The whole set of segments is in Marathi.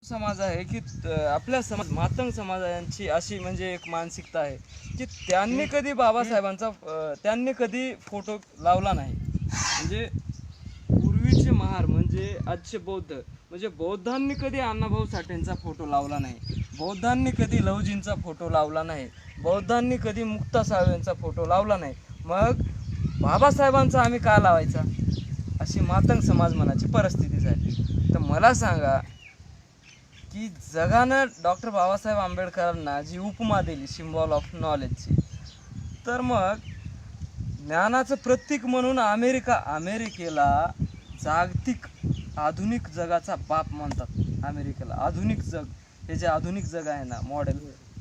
समाज आहे की आपल्या समाज मातंग समाजाची अशी म्हणजे एक मानसिकता आहे की त्यांनी कधी बाबासाहेबांचा त्यांनी कधी फोटो लावला नाही. म्हणजे पूर्वीचे महार म्हणजे आजचे बौद्ध म्हणजे बौद्धांनी कधी अण्णाभाऊ साठेंचा फोटो लावला नाही, बौद्धांनी कधी लहुजींचा फोटो लावला नाही, बौद्धांनी कधी मुक्ता साळवेंचा फोटो लावला नाही. मग बाबासाहेबांचा आम्ही का लावायचा, अशी मातंग समाज मनाची परिस्थिती झाली. तर मला सांगा की जगानं डॉक्टर बाबासाहेब आंबेडकरांना जी उपमा दिली सिम्बॉल ऑफ नॉलेजची, तर मग ज्ञानाचं प्रतीक म्हणून अमेरिकेला जागतिक आधुनिक जगाचा बाप म्हणतात. अमेरिकेला आधुनिक जग, हे जे आधुनिक जग आहे ना मॉडेल,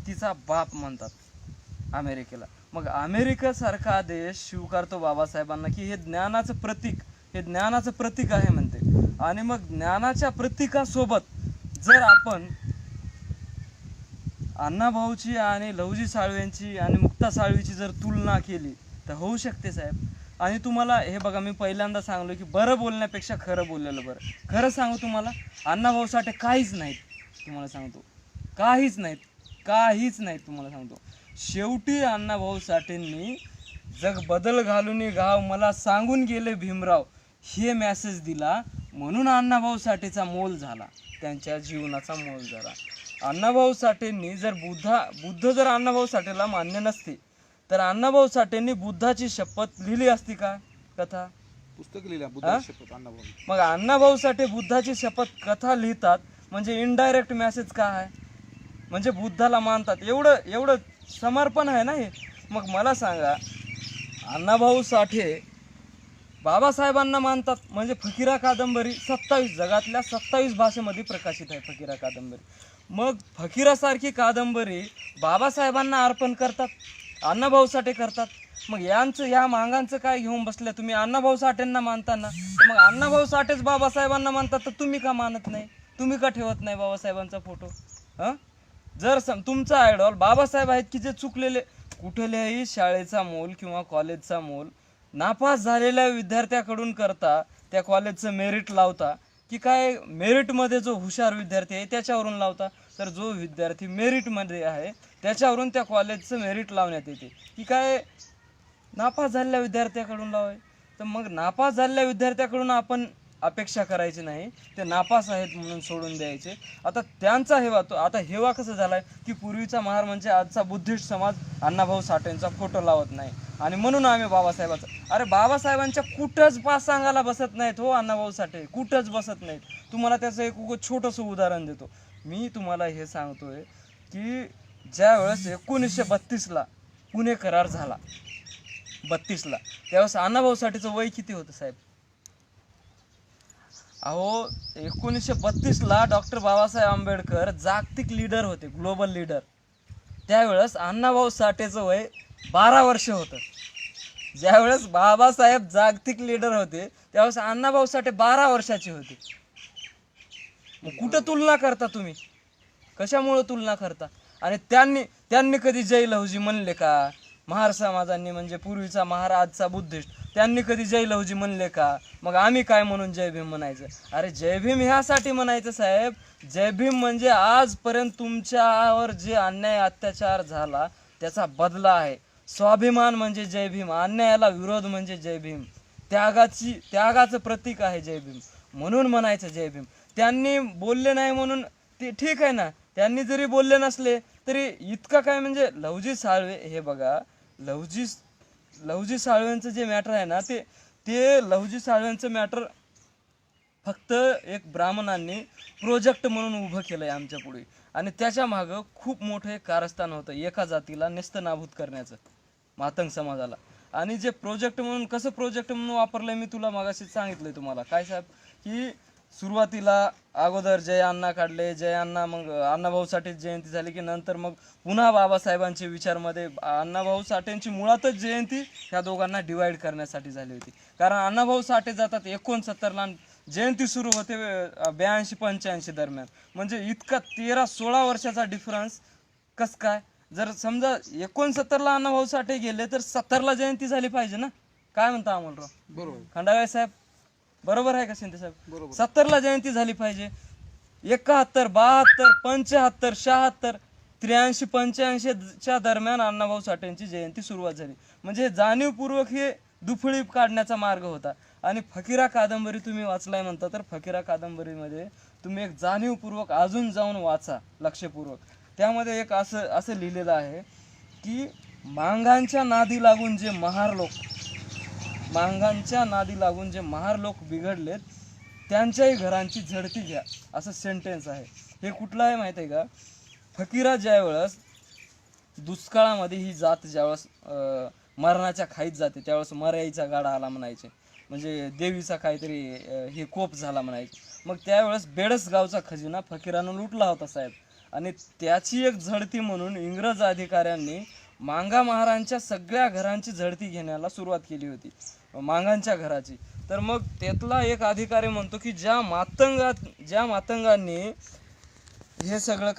तिचा बाप म्हणतात अमेरिकेला. मग अमेरिकेसारखा देश स्वीकारतो बाबासाहेबांना की हे ज्ञानाचं प्रतीक, हे ज्ञानाचं प्रतीक आहे म्हणते. आणि मग ज्ञानाच्या प्रतीकासोबत जर आपण अण्णाभाऊची आणि लहुजी साळवेंची आणि मुक्ता साळवीची जर तुलना केली तर होऊ शकते साहेब. आणि तुम्हाला हे बघा, मी पहिल्यांदा सांगलो की बरं बोलण्यापेक्षा खरं बोललेलं बरं. खरं सांगू तुम्हाला, अण्णाभाऊ साठे काहीच नाहीत, तुम्हाला सांगतो काहीच नाहीत, काहीच नाहीत तुम्हाला सांगतो. शेवटी अण्णाभाऊ साठेंनी जग बदल घालून गाव मला सांगून गेले भीमराव हे मेसेज दिला, म्हणून अण्णाभाऊ साठेचा मोल झाला, त्यांच्या जीवनाचा मोल झाला. अण्णाभाऊ साठेंनी जर बुद्ध जर अण्णाभाऊ साठेला मान्य नसते तर अण्णाभाऊ साठेंनी बुद्धाची शपथ लिहिली असती का, कथा पुस्तक लिहिलं बुद्धाची शपथ अण्णाभाऊ. मग अण्णाभाऊ साठे बुद्धाची शपथ कथा लिहितात म्हणजे इनडायरेक्ट मेसेज काय आहे, म्हणजे बुद्धाला मानतात, एवढं एवढं समर्पण आहे ना हे. मग मला सांगा, अण्णाभाऊ साठे बाबासाहेबांना मानतात म्हणजे फकीरा कादंबरी 27 जगातल्या 27 भाषेमध्ये प्रकाशित आहे फकीरा कादंबरी. मग फकीरासारखी कादंबरी बाबासाहेबांना अर्पण करतात, अण्णाभाऊ साठे करतात. मग या मागांचं काय घेऊन बसल्या तुम्ही? अण्णाभाऊ साठेंना मानताना तर मग अण्णाभाऊ साठेच बाबासाहेबांना मानतात, तर तुम्ही का मानत नाही? तुम्ही का ठेवत नाही बाबासाहेबांचा फोटो? जर तुमचा आयडॉल बाबासाहेब आहेत की जे चुकलेले, कुठल्याही शाळेचा मोल किंवा कॉलेजचा मोल नापास झालेल्या विद्यार्थ्याकडून करता त्या कॉलेजचं मेरिट लावता की काय मेरिटमध्ये जो हुशार विद्यार्थी आहे त्याच्यावरून लावता? तर जो विद्यार्थी मेरिटमध्ये आहे त्याच्यावरून त्या कॉलेजचं मेरिट लावण्यात येते की काय नापास झालेल्या विद्यार्थ्याकडून लावाय? तर मग नापास झालेल्या विद्यार्थ्याकडून आपण अपेक्षा करायची नाही, ते नापास आहेत म्हणून सोडून द्यायचे. आता त्यांचा हेवा तो आता हेवा कसं झालाय की पूर्वीचा महार म्हणजे आजचा बुद्धिस्ट समाज अण्णाभाऊ साठेंचा फोटो लावत नाही आणि म्हणून आम्ही बाबासाहेबाचा. अरे बाबासाहेबांच्या कुठंच पाच सांगायला बसत नाहीत हो अण्णाभाऊ साठे, कुठंच बसत नाहीत. तुम्हाला त्याचं एक छोटंसं उदाहरण देतो. मी तुम्हाला हे सांगतोय की ज्या वेळेस 1932ला पुणे करार झाला 32ला, त्यावेळेस अण्णाभाऊ साठेचं वय किती होतं साहेब? अहो 1932ला डॉक्टर बाबासाहेब आंबेडकर जागतिक लीडर होते, ग्लोबल लीडर. त्यावेळेस अण्णाभाऊ साठेचं वय 12 वर्ष होतं. ज्यावेळेस बाबासाहेब जागतिक लीडर होते त्यावेळेस अण्णाभाऊ साठे 12 वर्षाचे होते. मग कुठं तुलना करता तुम्ही? कशामुळे तुलना करता? आणि त्यांनी कधी जय लहुजी म्हणले का? महार समाजांनी म्हणजे पूर्वीचा महार आजचा बुद्धिस्ट, त्यांनी कधी जय लहुजी म्हणले का? मग आम्ही काय म्हणून जय भीम म्हणायचं? अरे जय भीम ह्यासाठी म्हणायचं साहेब, जय भीम म्हणजे आजपर्यंत तुमच्यावर जे अन्याय अत्याचार झाला त्याचा बदला आहे. स्वाभिमान म्हणजे जय भीम, अन्यायाला विरोध म्हणजे जय भीम, त्यागाचं प्रतीक आहे जय भीम, म्हणून म्हणायचं जय भीम. त्यांनी बोलले नाही म्हणून ते ठीक आहे ना, त्यांनी जरी बोलले नसले तरी इतका काय म्हणजे लहुजी साळवे, हे बघा लहुजी साळवेंचं जे मॅटर आहे ना ते लहुजी साळवेंचं मॅटर फक्त एक ब्राह्मणांनी प्रोजेक्ट म्हणून उभं केलंय आमच्या पुढे, आणि त्याच्या मागं खूप मोठं एक कारस्थान होतं एका जातीला नेस्तनाबूत करण्याचं, मातंग समाजाला. आणि जे प्रोजेक्ट म्हणून कसं प्रोजेक्ट म्हणून वापरलंय मी तुला मागाशीच सांगितलंय तुम्हाला काय साहेब, की सुरुवातीला अगोदर जय अण्णा काढले, जय अण्णा, मग अण्णाभाऊ साठे जयंती झाली की नंतर मग पुन्हा बाबासाहेबांचे विचारमध्ये अण्णाभाऊ साठेंची मुळातच जयंती ह्या दोघांना डिवाइड करण्यासाठी झाली होती. कारण अण्णाभाऊ साठे जातात 69ला, जयंती सुरू होते 82-85 दरम्यान. म्हणजे इतका 13-16 वर्षाचा डिफरन्स कस काय? जर समजा 69ला अण्णाभाऊ साठे गेले तर 70ला जयंती झाली पाहिजे ना? काय म्हणता अमोलराव? बरोबर खंडागळे साहेब, बरोबर आहे का शिंदे साहेब? बरोबर. 70ला जयंती झाली पाहिजे. 71, 72, 75, 76, 83, 85च्या दरम्यान अण्णाभाऊ साठेंची जयंती सुरुवात झाली. म्हणजे जाणीवपूर्वक हे दुफळी काढण्याचा मार्ग होता. आणि फकीरा कादंबरी तुम्ही वाचलाय म्हणता, तर फकीरा कादंबरीमध्ये तुम्ही एक जाणीवपूर्वक अजून जाऊन वाचा लक्षपूर्वक. त्यामध्ये एक असं लिहिलेलं आहे की मांगांच्या नादी लागून जे महार लोक बिघडलेत त्यांच्याही घरांची झडती घ्या, असं सेंटेन्स आहे. हे कुठलं आहे माहिती आहे का? फकीरा ज्यावेळेस दुष्काळामध्ये ही जात ज्यावेळेस मरणाच्या खाईत जाते त्यावेळेस मर्याईचा गाडा आला म्हणायचे, म्हणजे देवीचा काहीतरी हे कोप झाला म्हणायचे. मग त्यावेळेस बेडस गावचा खजिना फकीरानं लुटला होता साहेब. आणि त्याची एक झडती म्हणून इंग्रज अधिकाऱ्यांनी मांगा महारांच्या सगळ्या घरांची झडती घेण्याला सुरुवात केली होती, मांगांच्या घराची. तर मग त्यातला एक अधिकारी म्हणतो की ज्या मातंगांनी हे सगळं